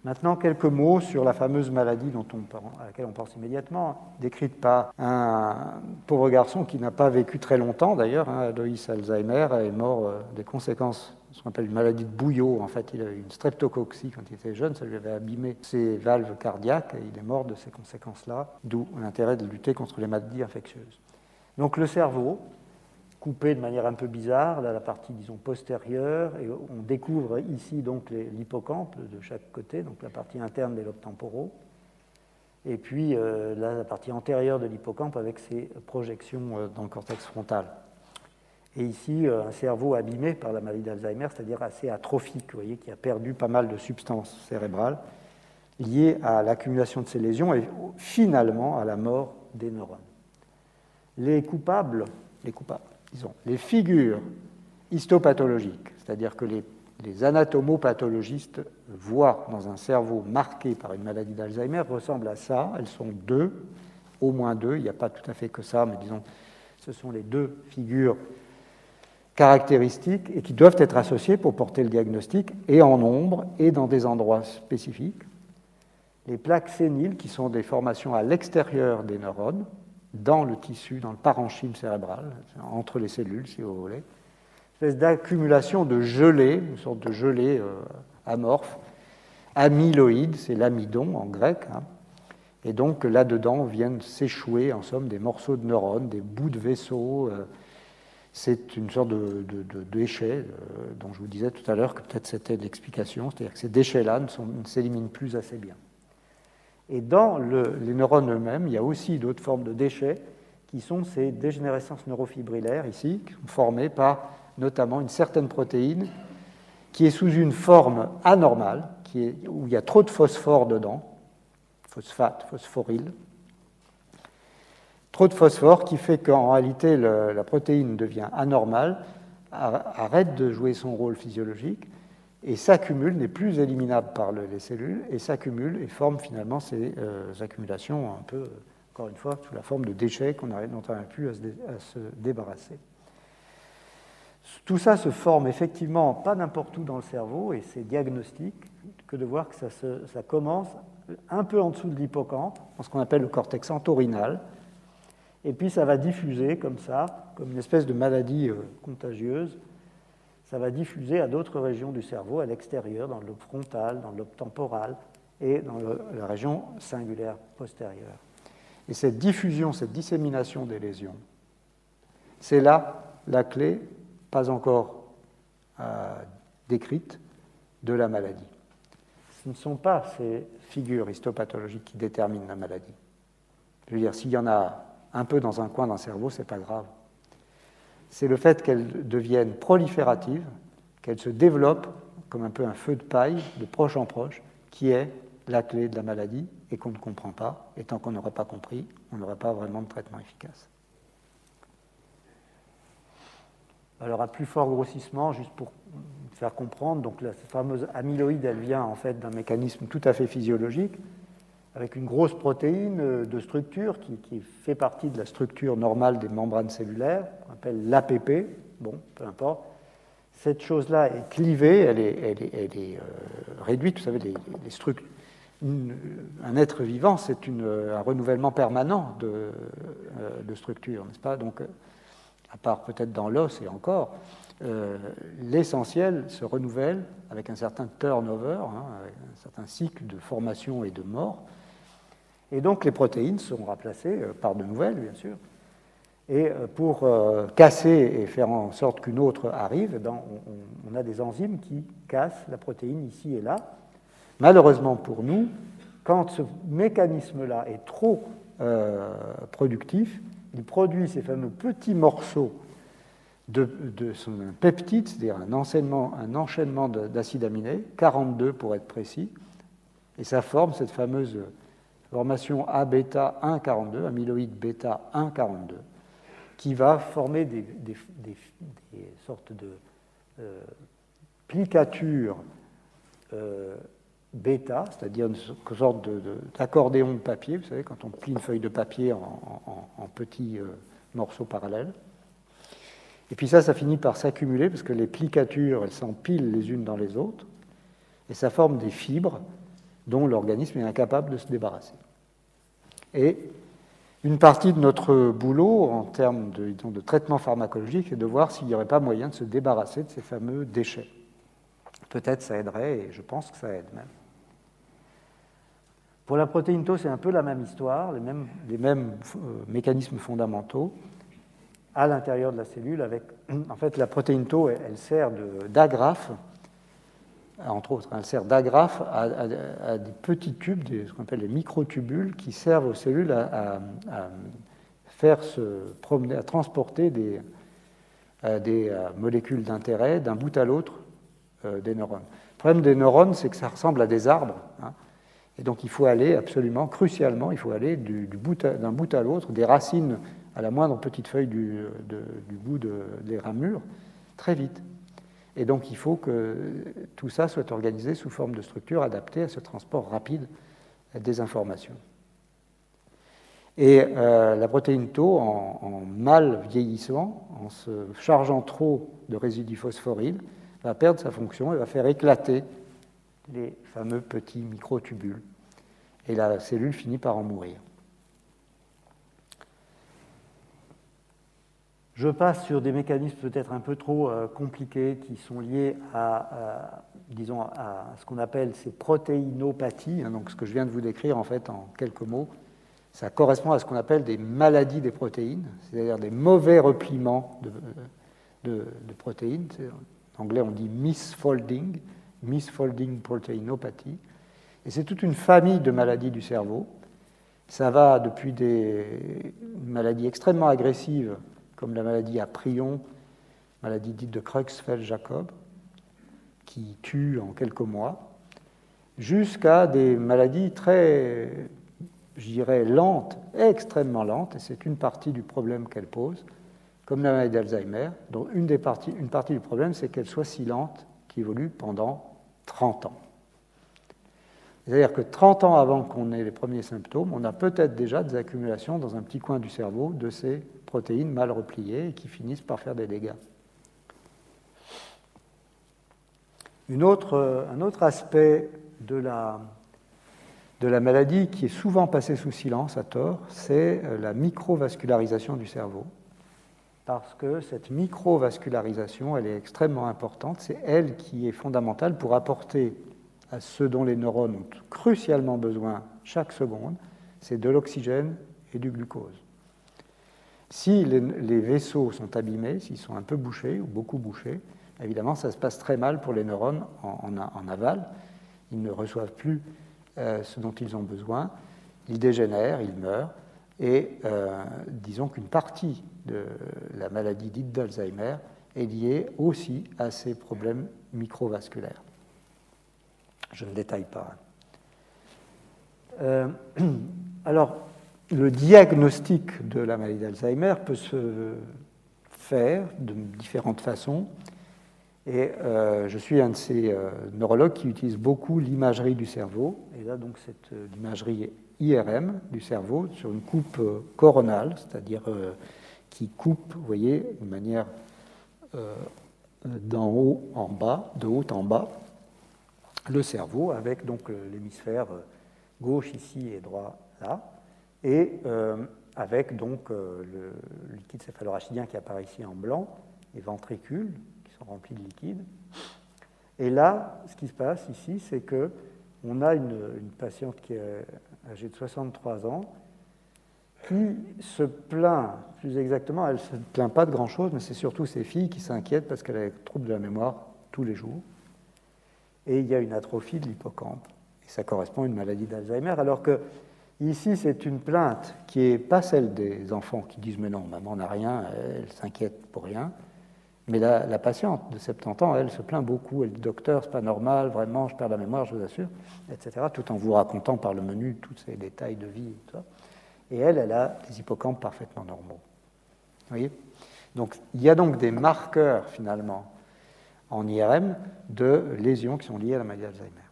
Maintenant, quelques mots sur la fameuse maladie à laquelle on pense immédiatement, décrite par un pauvre garçon qui n'a pas vécu très longtemps d'ailleurs. Alois Alzheimer est mort des conséquences, ce qu'on appelle une maladie de Bouillot. En fait, il a eu une streptococcie quand il était jeune, ça lui avait abîmé ses valves cardiaques et il est mort de ces conséquences-là, d'où l'intérêt de lutter contre les maladies infectieuses. Donc le cerveau, coupé de manière un peu bizarre, là, la partie, disons, postérieure, et on découvre ici donc l'hippocampe de chaque côté, donc la partie interne des lobes temporaux, et puis là, la partie antérieure de l'hippocampe avec ses projections dans le cortex frontal. Et ici, un cerveau abîmé par la maladie d'Alzheimer, c'est-à-dire assez atrophique, vous voyez, qui a perdu pas mal de substances cérébrales liées à l'accumulation de ces lésions et finalement à la mort des neurones. Les coupables, disons, les figures histopathologiques, c'est-à-dire que les anatomopathologistes voient dans un cerveau marqué par une maladie d'Alzheimer, ressemblent à ça. Elles sont deux, au moins deux, il n'y a pas tout à fait que ça, mais disons, ce sont les deux figures caractéristiques et qui doivent être associées pour porter le diagnostic, et en nombre, et dans des endroits spécifiques. Les plaques séniles, qui sont des formations à l'extérieur des neurones, dans le tissu, dans le parenchyme cérébral, entre les cellules, si vous voulez. Une espèce d'accumulation de gelée, une sorte de gelée amorphe, amyloïde, c'est l'amidon en grec, et donc là-dedans viennent s'échouer, en somme, des morceaux de neurones, des bouts de vaisseaux. C'est une sorte de déchets dont je vous disais tout à l'heure que peut-être c'était l'explication, c'est-à-dire que ces déchets-là ne s'éliminent plus assez bien. Et dans les neurones eux-mêmes, il y a aussi d'autres formes de déchets qui sont ces dégénérescences neurofibrillaires ici, qui sont formées par notamment une certaine protéine qui est sous une forme anormale, où il y a trop de phosphore dedans, phosphate, phosphoryle, trop de phosphore qui fait qu'en réalité la protéine devient anormale, arrête de jouer son rôle physiologique, et s'accumule, n'est plus éliminable par les cellules, et s'accumule et forme finalement ces accumulations un peu, encore une fois, sous la forme de déchets dont on n'arrive plus à se débarrasser. Tout ça se forme effectivement pas n'importe où dans le cerveau, et c'est diagnostique que de voir que ça commence un peu en dessous de l'hippocampe, dans ce qu'on appelle le cortex entorhinal, et puis ça va diffuser comme ça, comme une espèce de maladie contagieuse. Ça va diffuser à d'autres régions du cerveau, à l'extérieur, dans le lobe frontal, dans le lobe temporal et dans la région cingulaire postérieure. Et cette diffusion, cette dissémination des lésions, c'est là la clé, pas encore décrite, de la maladie. Ce ne sont pas ces figures histopathologiques qui déterminent la maladie. Je veux dire, s'il y en a un peu dans un coin d'un cerveau, ce n'est pas grave. C'est le fait qu'elles deviennent prolifératives, qu'elles se développent comme un peu un feu de paille, de proche en proche, qui est la clé de la maladie et qu'on ne comprend pas. Et tant qu'on n'aura pas compris, on n'aura pas vraiment de traitement efficace. Alors, à plus fort grossissement, juste pour faire comprendre, donc la fameuse amyloïde, elle vient en fait d'un mécanisme tout à fait physiologique, avec une grosse protéine de structure qui fait partie de la structure normale des membranes cellulaires, qu'on appelle l'APP, bon, peu importe. Cette chose-là est clivée, elle est réduite, vous savez, les structures. Un être vivant, c'est un renouvellement permanent de structures, n'est-ce pas? Donc, à part peut-être dans l'os et encore, l'essentiel se renouvelle avec un certain turnover, avec un certain cycle de formation et de mort. Et donc les protéines sont remplacées par de nouvelles, bien sûr. Et pour casser et faire en sorte qu'une autre arrive, on a des enzymes qui cassent la protéine ici et là. Malheureusement pour nous, quand ce mécanisme-là est trop productif, il produit ces fameux petits morceaux de son peptide, c'est-à-dire un enchaînement d'acides aminés, 42 pour être précis, et ça forme cette fameuse formation A-bêta 1,42, amyloïde bêta 1,42, qui va former des sortes de plicatures bêta, c'est-à-dire une sorte d'accordéon de papier, vous savez, quand on plie une feuille de papier en petits morceaux parallèles. Et puis ça finit par s'accumuler, parce que les plicatures, elles s'empilent les unes dans les autres, et ça forme des fibres dont l'organisme est incapable de se débarrasser. Et une partie de notre boulot en termes de traitement pharmacologique est de voir s'il n'y aurait pas moyen de se débarrasser de ces fameux déchets. Peut-être ça aiderait, et je pense que ça aide même. Pour la protéine Tau, c'est un peu la même histoire, les mêmes mécanismes fondamentaux à l'intérieur de la cellule. En fait, la protéine Tau, elle sert d'agrafe, entre autres, elle sert d'agrafe à des petits tubes, ce qu'on appelle les microtubules, qui servent aux cellules à faire se promener, à transporter des molécules d'intérêt d'un bout à l'autre des neurones. Le problème des neurones, c'est que ça ressemble à des arbres, hein. Et donc il faut aller absolument, crucialement, il faut aller d'un bout à l'autre, des racines à la moindre petite feuille du bout des ramures, très vite. Et donc il faut que tout ça soit organisé sous forme de structure adaptée à ce transport rapide des informations. Et la protéine Tau, en mal vieillissant, en se chargeant trop de résidus phosphoryle, va perdre sa fonction et va faire éclater les fameux petits microtubules. Et la cellule finit par en mourir. Je passe sur des mécanismes peut-être un peu trop compliqués qui sont liés disons, à ce qu'on appelle ces protéinopathies. Hein, donc ce que je viens de vous décrire en fait en quelques mots, ça correspond à ce qu'on appelle des maladies des protéines, c'est-à-dire des mauvais repliements de protéines. En anglais, on dit misfolding proteinopathy. Et c'est toute une famille de maladies du cerveau. Ça va depuis des maladies extrêmement agressives, comme la maladie à prion, maladie dite de Creutzfeldt-Jakob, qui tue en quelques mois, jusqu'à des maladies très, je dirais, lentes, extrêmement lentes, et c'est une partie du problème qu'elle pose, comme la maladie d'Alzheimer, dont une partie du problème, c'est qu'elle soit si lente qu'il évolue pendant 30 ans. C'est-à-dire que 30 ans avant qu'on ait les premiers symptômes, on a peut-être déjà des accumulations dans un petit coin du cerveau de ces protéines mal repliées et qui finissent par faire des dégâts. Un autre aspect de la maladie qui est souvent passé sous silence à tort, c'est la microvascularisation du cerveau. Parce que cette microvascularisation, elle est extrêmement importante. C'est elle qui est fondamentale pour apporter à ce dont les neurones ont crucialement besoin chaque seconde, c'est de l'oxygène et du glucose. Si les vaisseaux sont abîmés, s'ils sont un peu bouchés ou beaucoup bouchés, évidemment, ça se passe très mal pour les neurones en aval. Ils ne reçoivent plus ce dont ils ont besoin, ils dégénèrent, ils meurent, et disons qu'une partie de la maladie dite d'Alzheimer est liée aussi à ces problèmes microvasculaires. Je ne détaille pas. Alors, le diagnostic de la maladie d'Alzheimer peut se faire de différentes façons. Et je suis un de ces neurologues qui utilise beaucoup l'imagerie du cerveau. Et là, donc, c'est l'imagerie IRM du cerveau sur une coupe coronale, c'est-à-dire qui coupe, vous voyez, de manière d'en haut en bas, de haut en bas, le cerveau avec donc l'hémisphère gauche ici et droit là, et avec donc le liquide céphalorachidien qui apparaît ici en blanc, les ventricules qui sont remplis de liquide. Et là, ce qui se passe ici, c'est que on a une patiente qui est âgée de 63 ans qui se plaint, plus exactement, elle ne se plaint pas de grand-chose, mais c'est surtout ses filles qui s'inquiètent parce qu'elle a des troubles de la mémoire tous les jours. Et il y a une atrophie de l'hippocampe. Et ça correspond à une maladie d'Alzheimer, alors que ici, c'est une plainte qui n'est pas celle des enfants qui disent « mais non, maman n'a rien, elle s'inquiète pour rien ». Mais la patiente de 70 ans, elle se plaint beaucoup. Elle dit « docteur, c'est pas normal, vraiment, je perds la mémoire, je vous assure », etc., tout en vous racontant par le menu tous ces détails de vie et tout ça. Et elle a des hippocampes parfaitement normaux. Vous voyez ? Donc, il y a donc des marqueurs, finalement, en IRM, de lésions qui sont liées à la maladie d'Alzheimer.